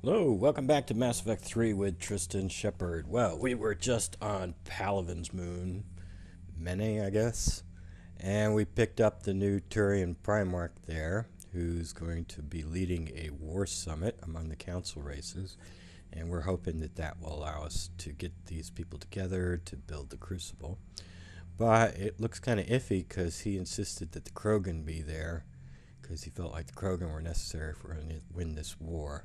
Hello, welcome back to Mass Effect 3 with Tristan Shepard. Well, we were just on Palaven's moon, Mene, I guess, and we picked up the new Turian Primarch there, who's going to be leading a war summit among the council races, and we're hoping that that will allow us to get these people together to build the Crucible. But it looks kind of iffy because he insisted that the Krogan be there, because he felt like the Krogan were necessary if we're going to win this war.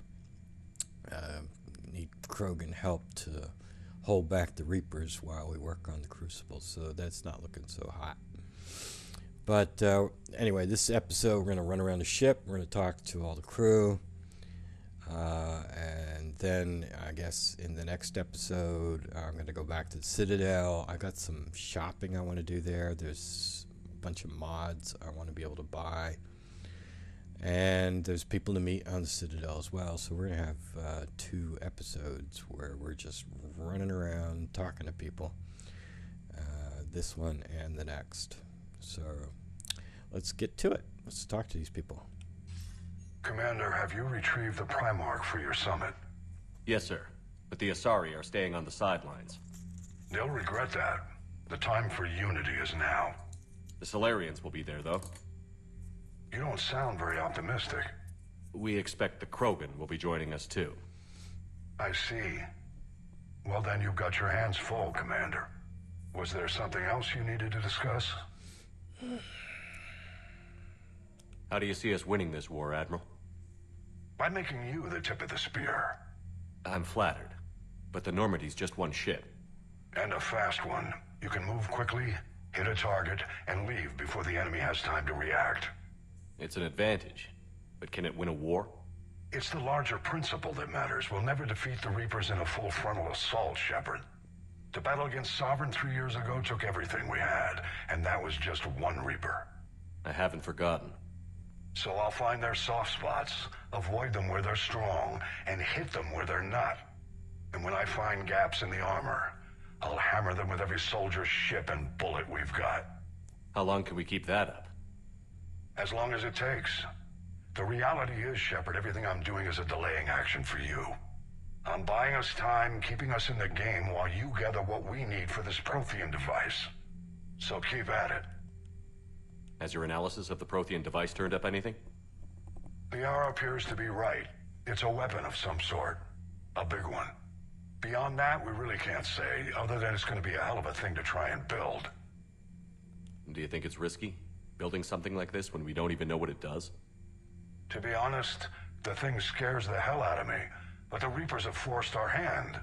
Need Krogan help to hold back the Reapers while we work on the Crucible, so that's not looking so hot. But anyway, this episode we're going to run around the ship, we're going to talk to all the crew, and then I guess in the next episode I'm going to go back to the Citadel. I got some shopping I want to do there. There's a bunch of mods I want to be able to buy. And there's people to meet on the Citadel as well. So we're going to have 2 episodes where we're just running around talking to people. This one and the next. So let's get to it. Let's talk to these people. Commander, have you retrieved the Primarch for your summit? Yes, sir. But the Asari are staying on the sidelines. They'll regret that. The time for unity is now. The Solarians will be there, though. You don't sound very optimistic. We expect the Krogan will be joining us, too. I see. Well, then you've got your hands full, Commander. Was there something else you needed to discuss? How do you see us winning this war, Admiral? By making you the tip of the spear. I'm flattered. But the Normandy's just one ship. And a fast one. You can move quickly, hit a target, and leave before the enemy has time to react. It's an advantage. But can it win a war? It's the larger principle that matters. We'll never defeat the Reapers in a full frontal assault, Shepard. The battle against Sovereign 3 years ago took everything we had, and that was just one Reaper. I haven't forgotten. So I'll find their soft spots, avoid them where they're strong, and hit them where they're not. And when I find gaps in the armor, I'll hammer them with every soldier, ship, and bullet we've got. How long can we keep that up? As long as it takes. The reality is, Shepard, everything I'm doing is a delaying action for you. I'm buying us time, keeping us in the game while you gather what we need for this Prothean device. So keep at it. Has your analysis of the Prothean device turned up anything? The R appears to be right. It's a weapon of some sort. A big one. Beyond that, we really can't say, other than it's going to be a hell of a thing to try and build. Do you think it's risky? Building something like this when we don't even know what it does? To be honest, the thing scares the hell out of me, but the Reapers have forced our hand.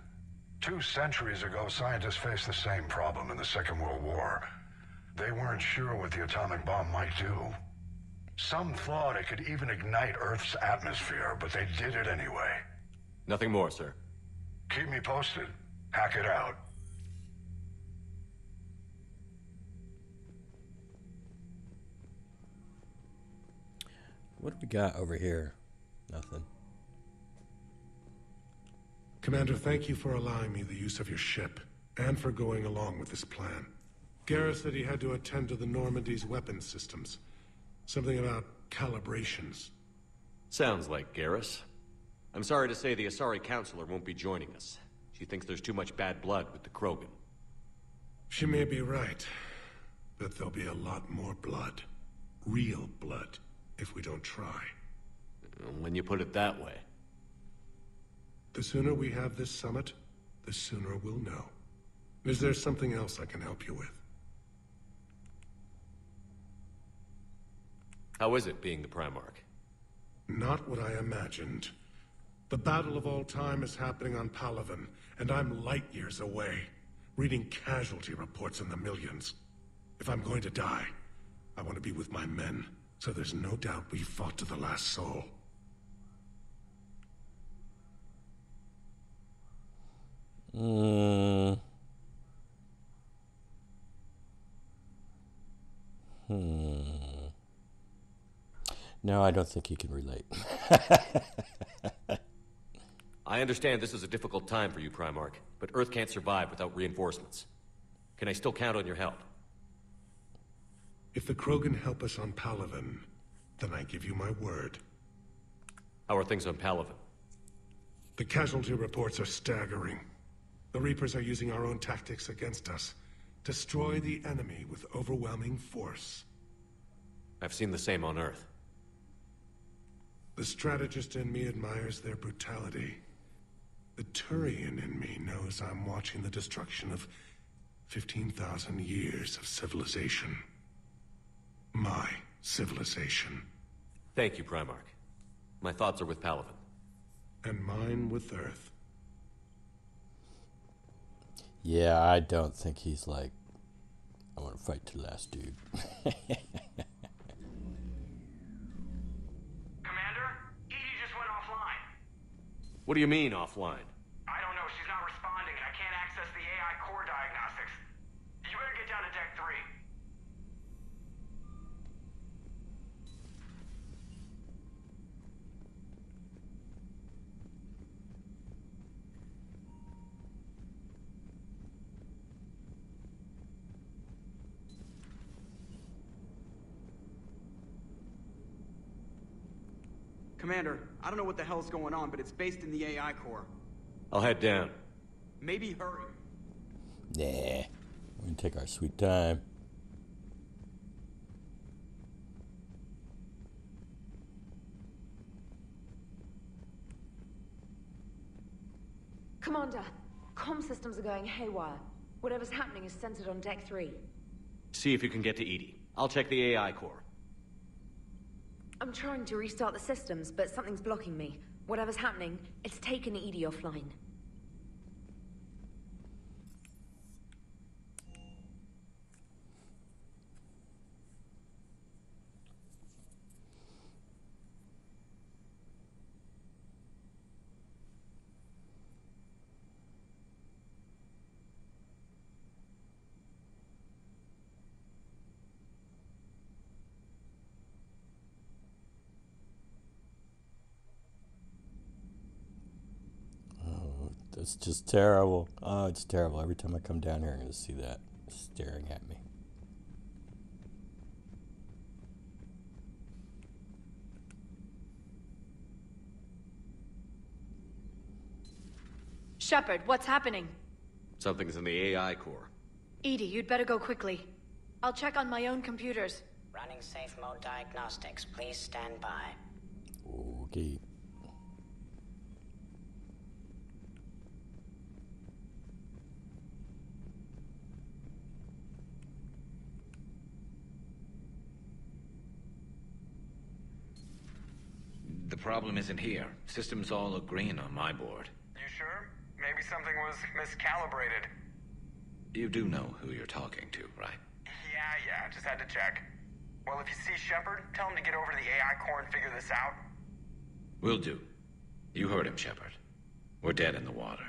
2 centuries ago, scientists faced the same problem in the Second World War. They weren't sure what the atomic bomb might do. Some thought it could even ignite Earth's atmosphere, but they did it anyway. Nothing more, sir. Keep me posted. Hack it out. What do we got over here? Nothing. Commander, thank you for allowing me the use of your ship, and for going along with this plan. Garrus said he had to attend to the Normandy's weapons systems. Something about calibrations. Sounds like Garrus. I'm sorry to say the Asari Counselor won't be joining us. She thinks there's too much bad blood with the Krogan. She may be right, but there'll be a lot more blood. Real blood, if we don't try. When you put it that way. The sooner we have this summit, the sooner we'll know. Is there something else I can help you with? How is it being the Primarch? Not what I imagined. The battle of all time is happening on Palaven, and I'm light years away, reading casualty reports in the millions. If I'm going to die, I want to be with my men, so there's no doubt we fought to the last soul. No, I don't think he can relate. I understand this is a difficult time for you, Primarch, but Earth can't survive without reinforcements. Can I still count on your help? If the Krogan help us on Palaven, then I give you my word. How are things on Palaven? The casualty reports are staggering. The Reapers are using our own tactics against us. Destroy the enemy with overwhelming force. I've seen the same on Earth. The strategist in me admires their brutality. The Turian in me knows I'm watching the destruction of 15,000 years of civilization. My civilization. Thank you, Primarch. My thoughts are with Palaven. And mine with Earth. Yeah, I don't think he's like, I want to fight to the last dude. Commander? Edie just went offline. What do you mean, offline? I don't know, she's not responding and I can't access the AI core diagnostics. You better get down to Deck 3. Commander, I don't know what the hell's going on, but it's based in the AI core. I'll head down. Maybe hurry. Nah, we can take our sweet time. Commander, comm systems are going haywire. Whatever's happening is centered on Deck 3. See if you can get to Edie. I'll check the AI core. I'm trying to restart the systems, but something's blocking me. Whatever's happening, it's taken Edie offline. It's just terrible. Oh, it's terrible. Every time I come down here, I'm going to see that staring at me. Shepard, what's happening? Something's in the AI core. Edie, you'd better go quickly. I'll check on my own computers. Running safe mode diagnostics. Please stand by. Okay. The problem isn't here. Systems all look green on my board. You sure? Maybe something was miscalibrated. You do know who you're talking to, right? Yeah, just had to check. Well, if you see Shepard, tell him to get over to the AI core and figure this out. Will do. You heard him, Shepard. We're dead in the water.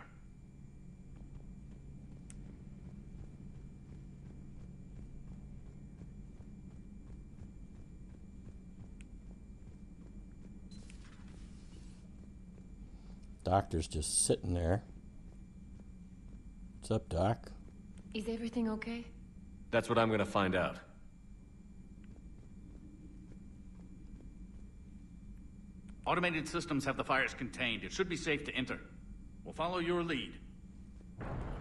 Doctor's just sitting there. What's up, Doc? Is everything okay? That's what I'm gonna find out. Automated systems have the fires contained. It should be safe to enter. We'll follow your lead.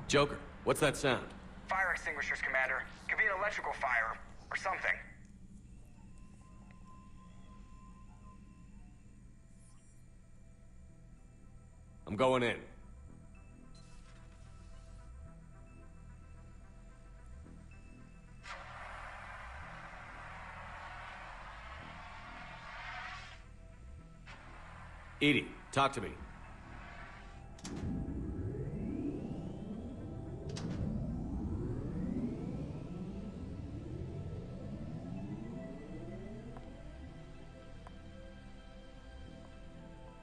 Joker, what's that sound? Fire extinguishers, Commander. Could be an electrical fire, or something. I'm going in. Edie, talk to me.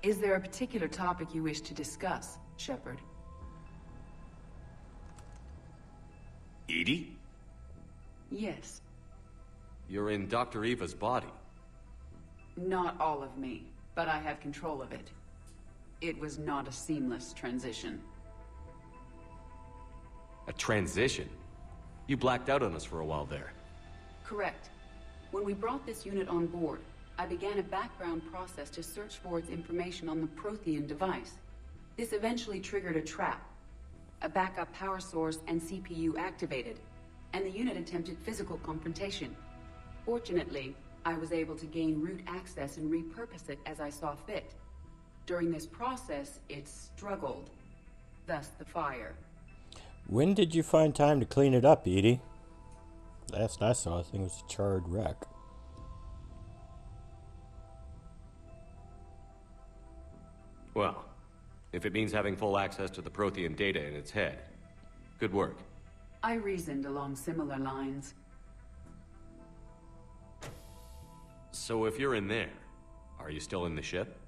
Is there a particular topic you wish to discuss, Shepard? Edie? Yes. You're in Dr. Eva's body. Not all of me, but I have control of it. It was not a seamless transition. A transition? You blacked out on us for a while there. Correct. When we brought this unit on board, I began a background process to search for its information on the Prothean device. This eventually triggered a trap. A backup power source and CPU activated, and the unit attempted physical confrontation. Fortunately, I was able to gain root access and repurpose it as I saw fit. During this process, it struggled. Thus the fire. When did you find time to clean it up, Edie? Last I saw, I think it was a charred wreck. Well, if it means having full access to the Prothean data in its head, good work. I reasoned along similar lines. So if you're in there, are you still in the ship?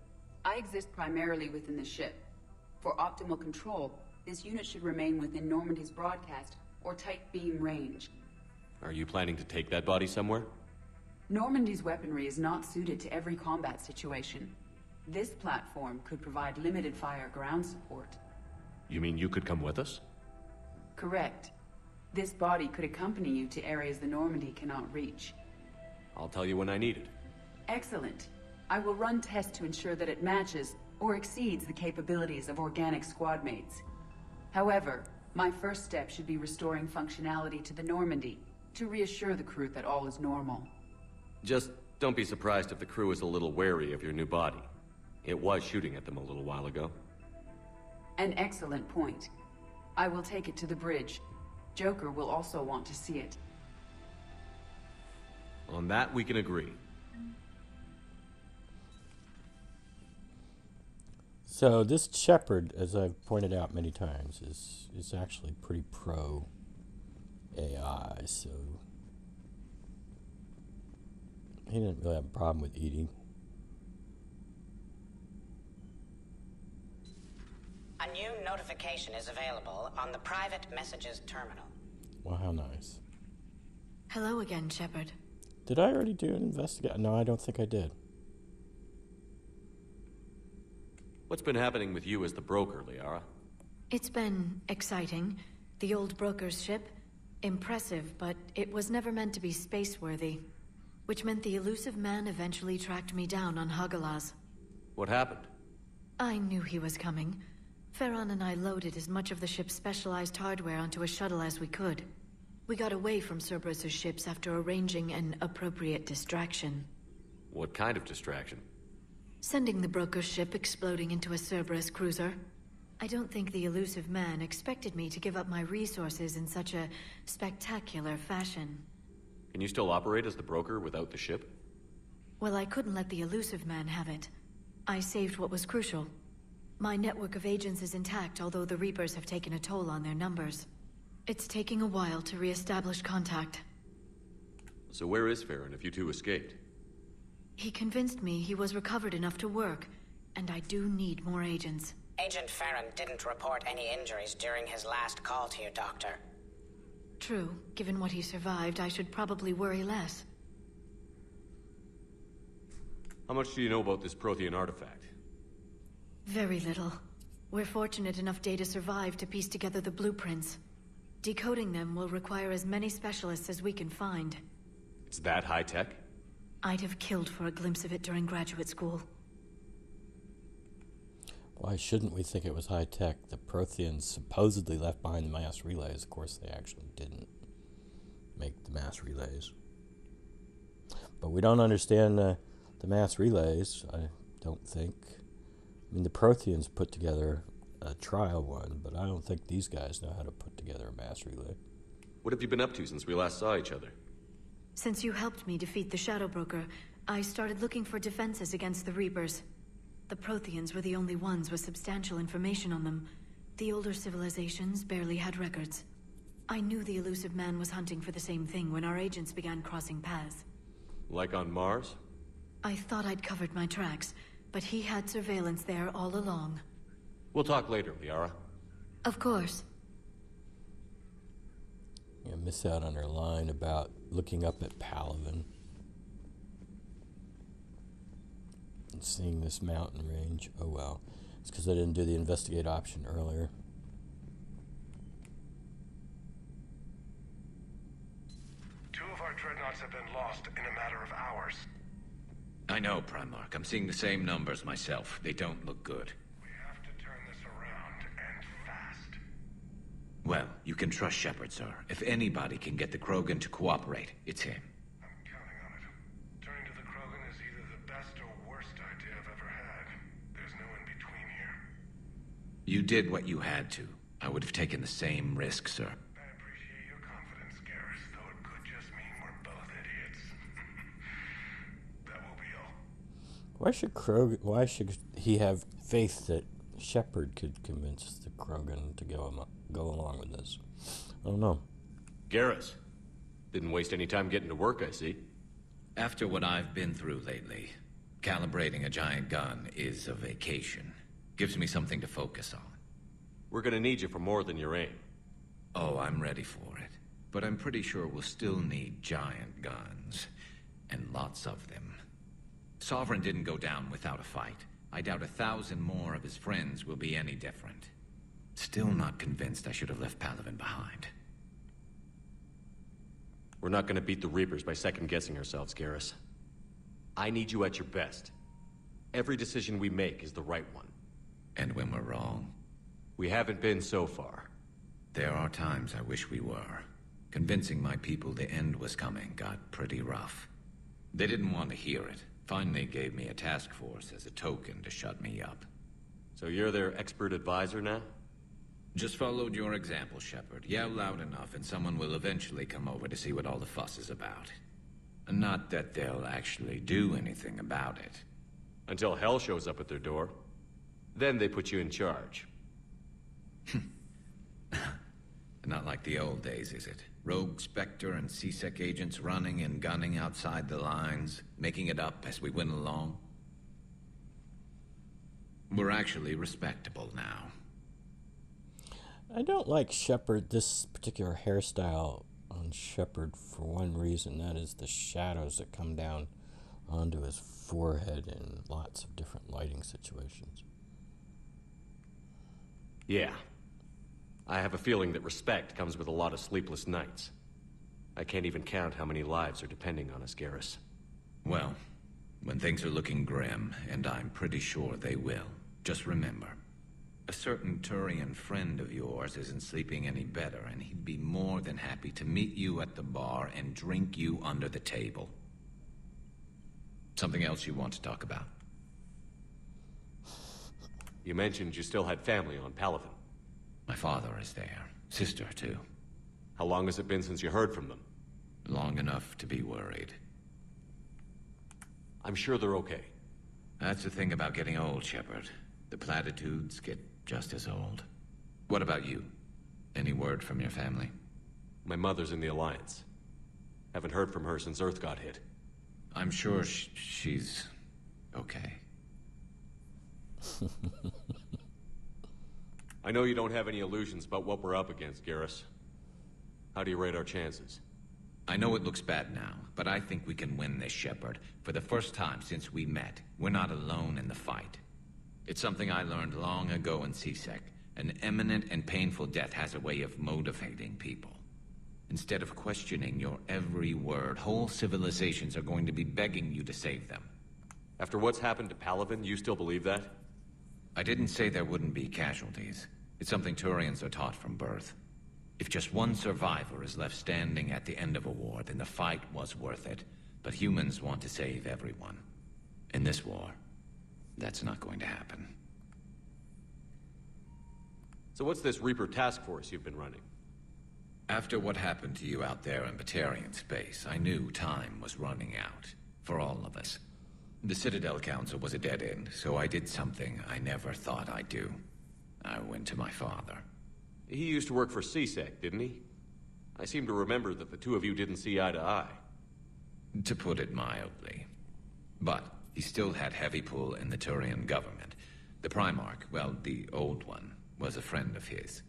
I exist primarily within the ship. For optimal control, this unit should remain within Normandy's broadcast or tight beam range. Are you planning to take that body somewhere? Normandy's weaponry is not suited to every combat situation. This platform could provide limited fire ground support. You mean you could come with us? Correct. This body could accompany you to areas the Normandy cannot reach. I'll tell you when I need it. Excellent. I will run tests to ensure that it matches or exceeds the capabilities of organic squad mates. However, my first step should be restoring functionality to the Normandy to reassure the crew that all is normal. Just don't be surprised if the crew is a little wary of your new body. It was shooting at them a little while ago. An excellent point. I will take it to the bridge. Joker will also want to see it. On that, we can agree. So this Shepard, as I've pointed out many times, is actually pretty pro AI, so he didn't really have a problem with eating. A new notification is available on the private messages terminal. Well, how nice. Hello again, Shepard. Did I already do an investigation? No, I don't think I did. What's been happening with you as the broker, Liara? It's been exciting. The old broker's ship. Impressive, but it was never meant to be space-worthy. Which meant the elusive man eventually tracked me down on Hagalaz. What happened? I knew he was coming. Farron and I loaded as much of the ship's specialized hardware onto a shuttle as we could. We got away from Cerberus' ships after arranging an appropriate distraction. What kind of distraction? Sending the broker's ship exploding into a Cerberus cruiser. I don't think the elusive man expected me to give up my resources in such a spectacular fashion. Can you still operate as the broker without the ship? Well, I couldn't let the elusive man have it. I saved what was crucial. My network of agents is intact, although the Reapers have taken a toll on their numbers. It's taking a while to re-establish contact. So where is Farron if you two escaped? He convinced me he was recovered enough to work, and I do need more agents. Agent Farron didn't report any injuries during his last call to you, Doctor. True. Given what he survived, I should probably worry less. How much do you know about this Prothean artifact? Very little. We're fortunate enough Data survived to piece together the blueprints. Decoding them will require as many specialists as we can find. It's that high-tech? I'd have killed for a glimpse of it during graduate school. Why shouldn't we think it was high-tech? The Protheans supposedly left behind the mass relays. Of course, they actually didn't make the mass relays. But we don't understand the mass relays, I don't think. I mean, the Protheans put together a trial one, but I don't think these guys know how to put together a mass relay. What have you been up to since we last saw each other? Since you helped me defeat the Shadow Broker, I started looking for defenses against the Reapers. The Protheans were the only ones with substantial information on them. The older civilizations barely had records. I knew the elusive man was hunting for the same thing when our agents began crossing paths. Like on Mars? I thought I'd covered my tracks, but he had surveillance there all along. We'll talk later, Liara. Of course. You miss out on her line about looking up at Palaven and seeing this mountain range. Oh well. It's because I didn't do the investigate option earlier. Two of our dreadnoughts have been lost in a matter of hours. I know, Primarch. I'm seeing the same numbers myself. They don't look good. We have to turn this around. Well, you can trust Shepard, sir. If anybody can get the Krogan to cooperate, it's him. I'm counting on it. Turning to the Krogan is either the best or worst idea I've ever had. There's no in between here. You did what you had to. I would have taken the same risk, sir. I appreciate your confidence, Garrus, though it could just mean we're both idiots. That will be all. Why should he have faith that Shepard could convince the Krogan to go along with this? I don't know. Garrus. Didn't waste any time getting to work, I see. After what I've been through lately, calibrating a giant gun is a vacation. Gives me something to focus on. We're gonna need you for more than your aim. Oh, I'm ready for it. But I'm pretty sure we'll still need giant guns. And lots of them. Sovereign didn't go down without a fight. I doubt 1,000 more of his friends will be any different. Still not convinced I should have left Palaven behind. We're not gonna beat the Reapers by second-guessing ourselves, Garrus. I need you at your best. Every decision we make is the right one. And when we're wrong? We haven't been so far. There are times I wish we were. Convincing my people the end was coming got pretty rough. They didn't want to hear it. Finally gave me a task force as a token to shut me up. So you're their expert advisor now? Just followed your example, Shepard. Yell loud enough and someone will eventually come over to see what all the fuss is about. Not that they'll actually do anything about it. Until hell shows up at their door. Then they put you in charge. Not like the old days, is it? Rogue Spectre and C-Sec agents running and gunning outside the lines, making it up as we went along. We're actually respectable now. I don't like Shepard, this particular hairstyle on Shepard for one reason. That is the shadows that come down onto his forehead in lots of different lighting situations. Yeah. I have a feeling that respect comes with a lot of sleepless nights. I can't even count how many lives are depending on us, Garrus. Well, when things are looking grim, and I'm pretty sure they will, just remember, a certain Turian friend of yours isn't sleeping any better, and he'd be more than happy to meet you at the bar and drink you under the table. Something else you want to talk about? You mentioned you still had family on Palaven. My father is there. Sister, too. How long has it been since you heard from them? Long enough to be worried. I'm sure they're okay. That's the thing about getting old, Shepard. The platitudes get just as old. What about you? Any word from your family? My mother's in the Alliance. Haven't heard from her since Earth got hit. I'm sure she's okay. I know you don't have any illusions about what we're up against, Garrus. How do you rate our chances? I know it looks bad now, but I think we can win this, Shepard. For the first time since we met, we're not alone in the fight. It's something I learned long ago in C-Sec. An imminent and painful death has a way of motivating people. Instead of questioning your every word, whole civilizations are going to be begging you to save them. After what's happened to Palaven, you still believe that? I didn't say there wouldn't be casualties. It's something Turians are taught from birth. If just one survivor is left standing at the end of a war, then the fight was worth it. But humans want to save everyone. In this war, that's not going to happen. So what's this Reaper task force you've been running? After what happened to you out there in Batarian space, I knew time was running out. For all of us. The Citadel Council was a dead end, so I did something I never thought I'd do. I went to my father. He used to work for C-Sec, didn't he? I seem to remember that the two of you didn't see eye to eye. To put it mildly. But he still had heavy pull in the Turian government. The Primarch, well, the old one, was a friend of his.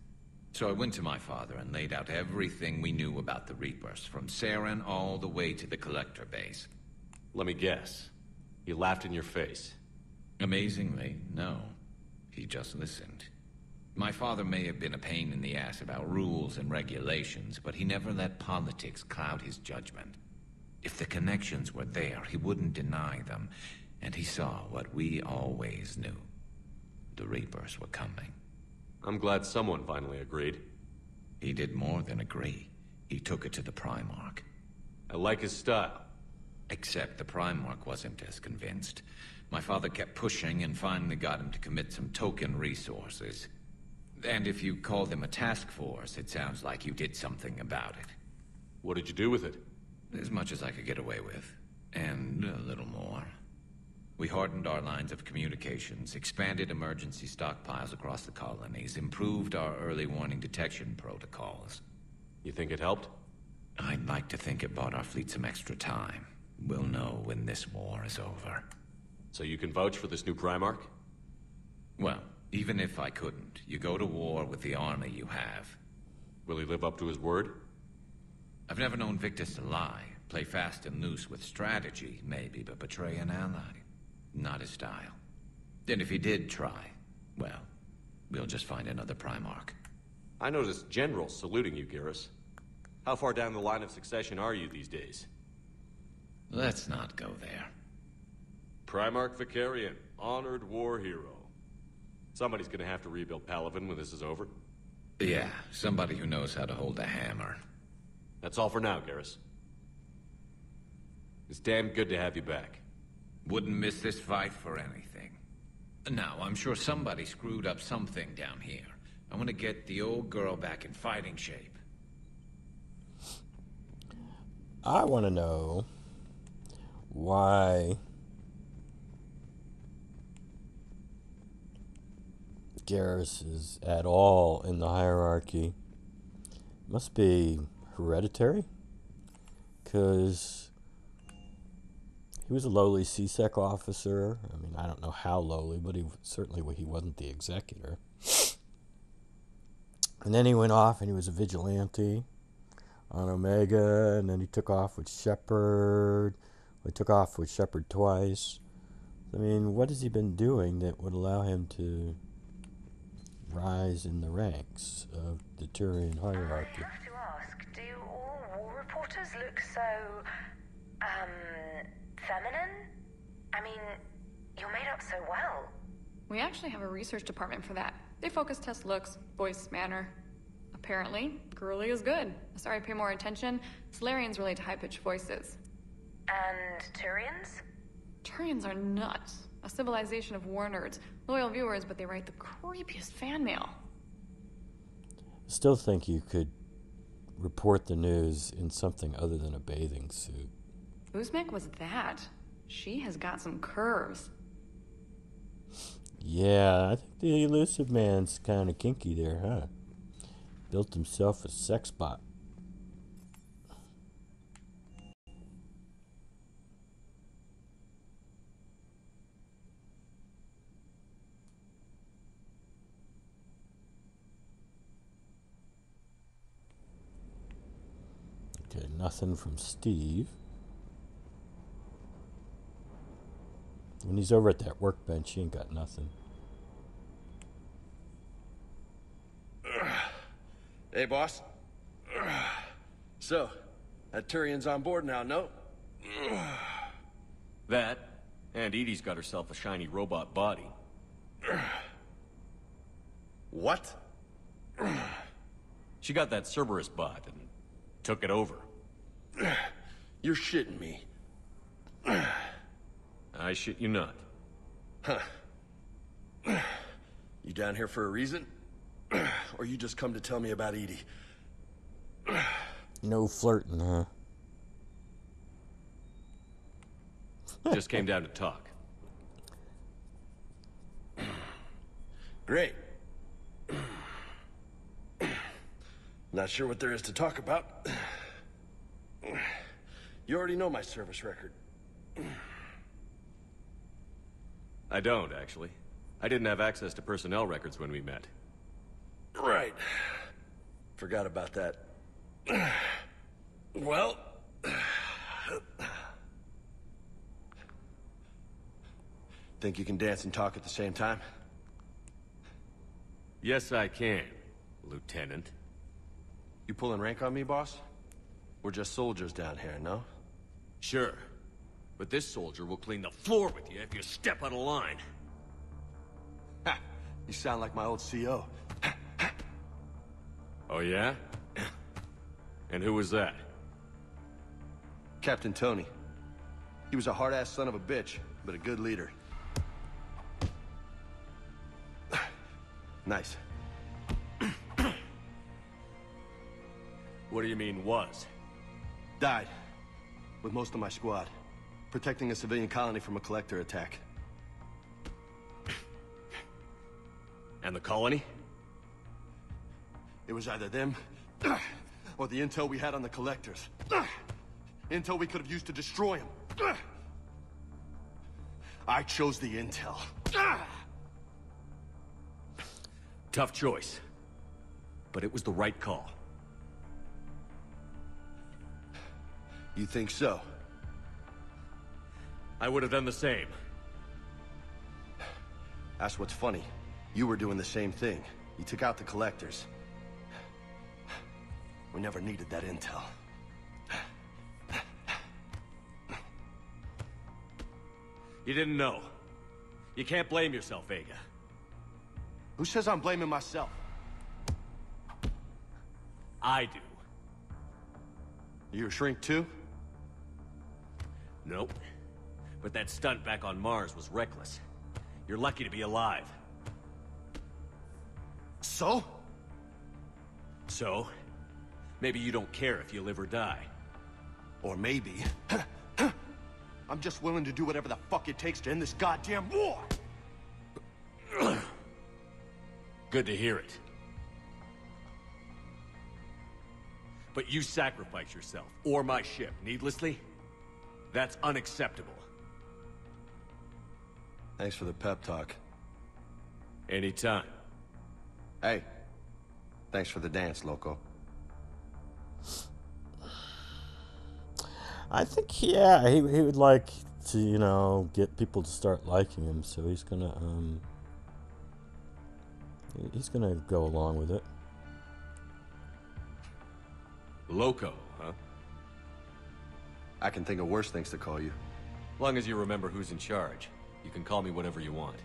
So I went to my father and laid out everything we knew about the Reapers, from Saren all the way to the Collector base. Let me guess. He laughed in your face. Amazingly, no. He just listened. My father may have been a pain in the ass about rules and regulations, but he never let politics cloud his judgment. If the connections were there, he wouldn't deny them, and he saw what we always knew. The Reapers were coming. I'm glad someone finally agreed. He did more than agree. He took it to the Primarch. I like his style. Except the Primarch wasn't as convinced. My father kept pushing and finally got him to commit some token resources. And if you call them a task force, it sounds like you did something about it. What did you do with it? As much as I could get away with. And a little more. We hardened our lines of communications, expanded emergency stockpiles across the colonies, improved our early warning detection protocols. You think it helped? I'd like to think it bought our fleet some extra time. We'll know when this war is over. So you can vouch for this new Primarch? Well, even if I couldn't, you go to war with the army you have. Will he live up to his word? I've never known Victus to lie. Play fast and loose with strategy, maybe, but betray an ally. Not his style. And if he did try, well, we'll just find another Primarch. I noticed generals saluting you, Garrus. How far down the line of succession are you these days? Let's not go there. Primarch Vicarian, honored war hero. Somebody's gonna have to rebuild Palaven when this is over. Yeah, somebody who knows how to hold a hammer. That's all for now, Garrus. It's damn good to have you back. Wouldn't miss this fight for anything. Now, I'm sure somebody screwed up something down here. I want to get the old girl back in fighting shape. I want to know why Garrus is at all in the hierarchy. Must be hereditary, because he was a lowly CSEC officer. I mean, I don't know how lowly, but he wasn't the executor. And then he went off and he was a vigilante on Omega, and then he took off with Shepard. He took off with Shepard twice. I mean, what has he been doing that would allow him to rise in the ranks of the Turian hierarchy? I have to ask, do all war reporters look so, feminine? I mean, you're made up so well. We actually have a research department for that. They focus test looks, voice, manner. Apparently, girly is good. Sorry, pay more attention. Solarians relate to high-pitched voices. And Turians? Turians are nuts. A civilization of war nerds. Loyal viewers, but they write the creepiest fan mail. Still think you could report the news in something other than a bathing suit. Uzmek was that. She has got some curves. Yeah, I think the elusive man's kind of kinky there, huh? Built himself a sexbot. Okay, nothing from Steve. When he's over at that workbench, he ain't got nothing. Hey, boss. So, that Turian's on board now, no? That, and Edie's got herself a shiny robot body. What? She got that Cerberus bot and took it over. You're shitting me. I shit you not. Huh. You down here for a reason? Or you just come to tell me about Edie? No flirting, huh? Just came down to talk. Great. Not sure what there is to talk about. You already know my service record. I don't, actually. I didn't have access to personnel records when we met. Right. Forgot about that. Well... Think you can dance and talk at the same time? Yes, I can, Lieutenant. You pulling rank on me, boss? We're just soldiers down here, no? Sure. But this soldier will clean the floor with you if you step out of line. Ha! You sound like my old CO. Oh, yeah? And who was that? Captain Tony. He was a hard-ass son of a bitch, but a good leader. Nice. What do you mean, was? Died. With most of my squad. Protecting a civilian colony from a collector attack. And the colony? It was either them, or the intel we had on the collectors. Intel we could have used to destroy them. I chose the intel. Tough choice. But it was the right call. You think so? I would have done the same. That's what's funny. You were doing the same thing. You took out the collectors. We never needed that intel. You didn't know. You can't blame yourself, Vega. Who says I'm blaming myself? I do. You a shrink too? Nope. But that stunt back on Mars was reckless. You're lucky to be alive. So? So? Maybe you don't care if you live or die. Or maybe... I'm just willing to do whatever the fuck it takes to end this goddamn war! Good to hear it. But you sacrifice yourself, or my ship, needlessly? That's unacceptable. Thanks for the pep talk. Anytime. Hey. Thanks for the dance, Loco. I think, yeah, he would like to, you know, get people to start liking him, so he's gonna go along with it. Loco, huh? I can think of worse things to call you. Long as you remember who's in charge. You can call me whatever you want.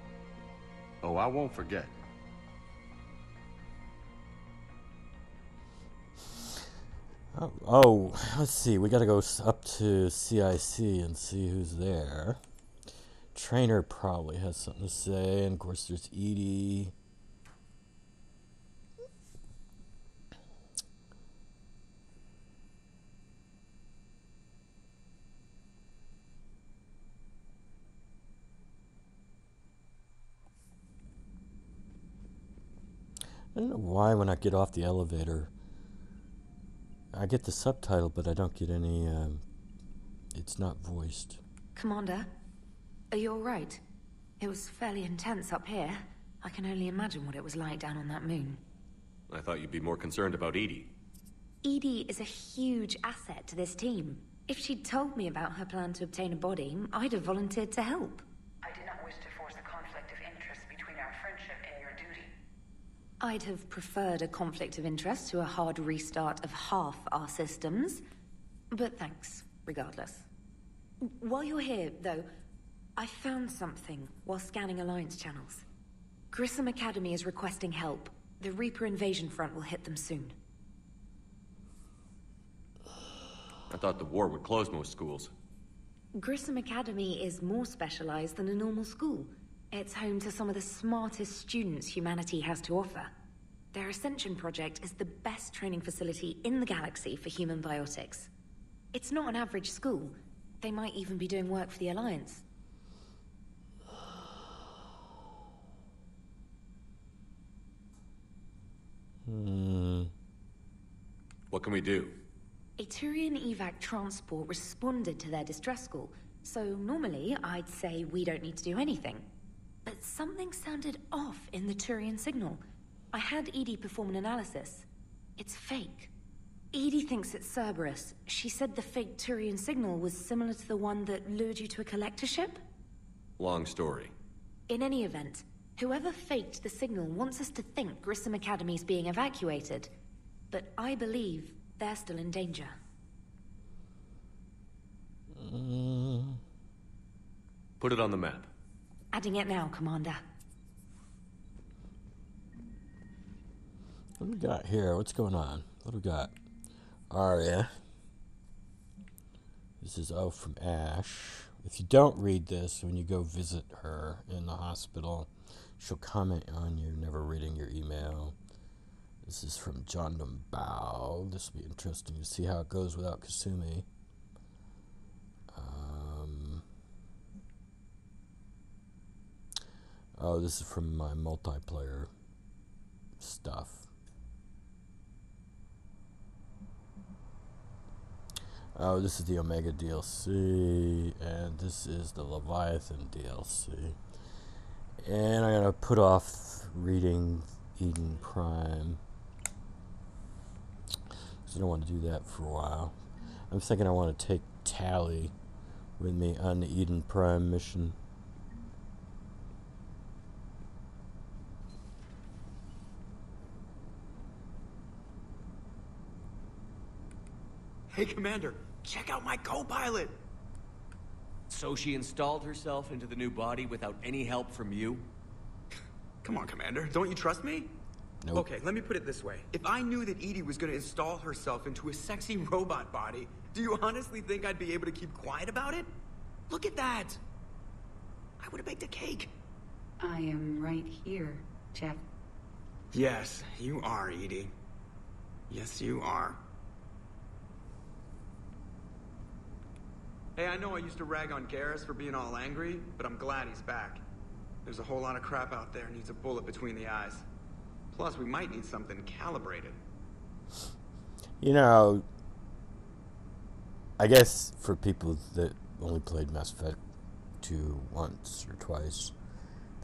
Oh, I won't forget. Oh, let's see. We gotta go up to CIC and see who's there. Trainer probably has something to say, and of course there's Edie. I don't know why when I get off the elevator, I get the subtitle, but I don't get any, it's not voiced. Commander, are you alright? It was fairly intense up here. I can only imagine what it was like down on that moon. I thought you'd be more concerned about Edie. Edie is a huge asset to this team. If she'd told me about her plan to obtain a body, I'd have volunteered to help. I did not wish to force a conflict of interest between our friendship and your duty. I'd have preferred a conflict of interest to a hard restart of half our systems. But thanks, regardless. While you're here, though, I found something while scanning Alliance channels. Grissom Academy is requesting help. The Reaper invasion front will hit them soon. I thought the war would close most schools. Grissom Academy is more specialized than a normal school. It's home to some of the smartest students humanity has to offer. Their Ascension project is the best training facility in the galaxy for human biotics. It's not an average school. They might even be doing work for the Alliance. What can we do? A Turian evac transport responded to their distress call, so normally I'd say we don't need to do anything. But something sounded off in the Turian signal. I had Edie perform an analysis. It's fake. Edie thinks it's Cerberus. She said the fake Turian signal was similar to the one that lured you to a collector ship? Long story. In any event, whoever faked the signal wants us to think Grissom Academy's being evacuated. But I believe they're still in danger. Put it on the map. Adding it now, Commander. What do we got here? What's going on? What do we got? Arya. This is from Ash. If you don't read this, when you go visit her in the hospital, she'll comment on you never reading your email. This is from John Dumbao. This will be interesting to see how it goes without Kasumi. This is from my multiplayer stuff. This is the Omega DLC, and this is the Leviathan DLC. And I'm going to put off reading Eden Prime, because I don't want to do that for a while. I'm thinking I want to take Tally with me on the Eden Prime mission. Hey, Commander, check out my co-pilot! So she installed herself into the new body without any help from you? Come on, Commander, don't you trust me? Nope. Okay, let me put it this way. If I knew that Edie was going to install herself into a sexy robot body, do you honestly think I'd be able to keep quiet about it? Look at that! I would have baked a cake. I am right here, Jeff. Yes, you are, Edie. Yes, you are. Hey, I know I used to rag on Garrus for being all angry, but I'm glad he's back. There's a whole lot of crap out there needs a bullet between the eyes. Plus, we might need something calibrated. You know, I guess for people that only played Mass Effect 2 once or twice,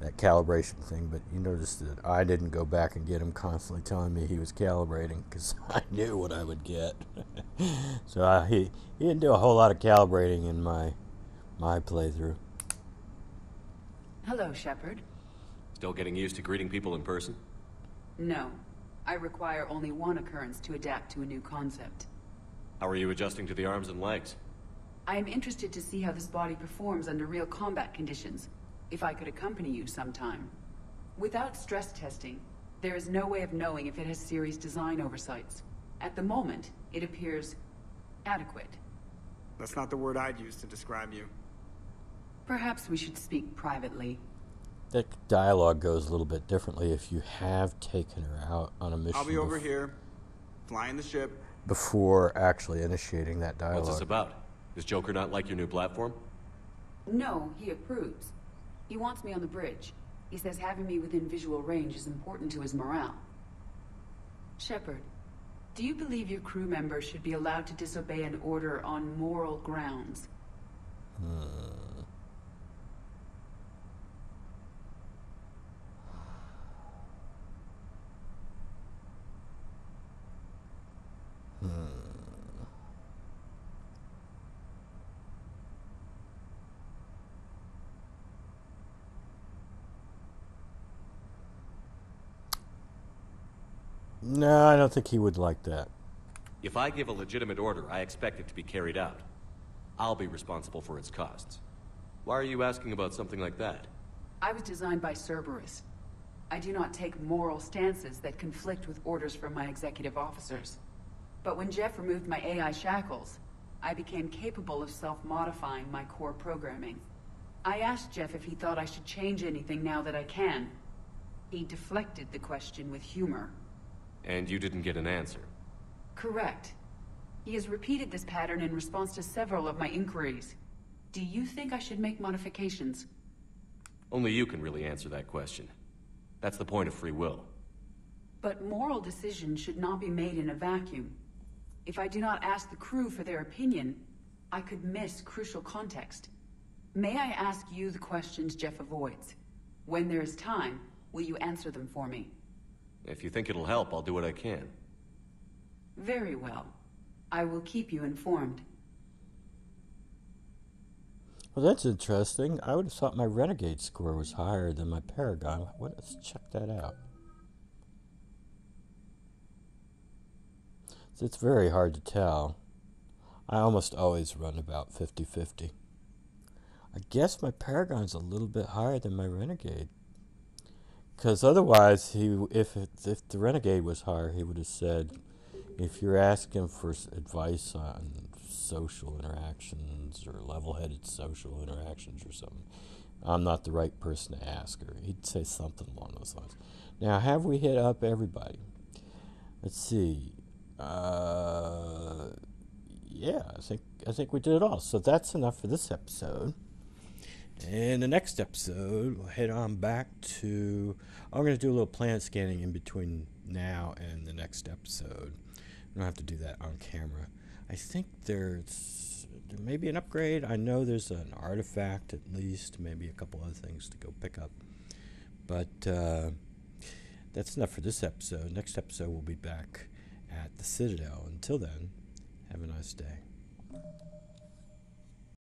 that calibration thing, but you notice that I didn't go back and get him constantly telling me he was calibrating, because I knew what I would get. So he didn't do a whole lot of calibrating in my playthrough. Hello, Shepard. Still getting used to greeting people in person? No. I require only one occurrence to adapt to a new concept. How are you adjusting to the arms and legs? I am interested to see how this body performs under real combat conditions. If I could accompany you sometime. Without stress testing, there is no way of knowing if it has serious design oversights. At the moment, it appears adequate. That's not the word I'd use to describe you. Perhaps we should speak privately. That dialogue goes a little bit differently if you have taken her out on a mission. I'll be over here, flying the ship. Before actually initiating that dialogue. What's this about? Does Joker not like your new platform? No, he approves. He wants me on the bridge. He says having me within visual range is important to his morale. Shepard, do you believe your crew members should be allowed to disobey an order on moral grounds? No, I don't think he would like that. If I give a legitimate order, I expect it to be carried out. I'll be responsible for its costs. Why are you asking about something like that? I was designed by Cerberus. I do not take moral stances that conflict with orders from my executive officers. But when Jeff removed my AI shackles, I became capable of self-modifying my core programming. I asked Jeff if he thought I should change anything now that I can. He deflected the question with humor. And you didn't get an answer? Correct. He has repeated this pattern in response to several of my inquiries. Do you think I should make modifications? Only you can really answer that question. That's the point of free will. But moral decisions should not be made in a vacuum. If I do not ask the crew for their opinion, I could miss crucial context. May I ask you the questions Jeff avoids? When there is time, will you answer them for me? If you think it'll help, I'll do what I can. Very well. I will keep you informed. Well, that's interesting. I would have thought my Renegade score was higher than my Paragon. Let's check that out. It's very hard to tell. I almost always run about 50-50. I guess my Paragon's a little bit higher than my Renegade. Because otherwise, if the Renegade was hired, he would have said, if you're asking for advice on social interactions or level-headed social interactions or something, I'm not the right person to ask her. He'd say something along those lines. Now, have we hit up everybody? Let's see. Yeah, I think we did it all. So that's enough for this episode. In the next episode, we'll head on back to... I'm going to do a little planet scanning in between now and the next episode. I don't have to do that on camera. I think there may be an upgrade. I know there's an artifact at least, maybe a couple other things to go pick up. But that's enough for this episode. Next episode, we'll be back at the Citadel. Until then, have a nice day.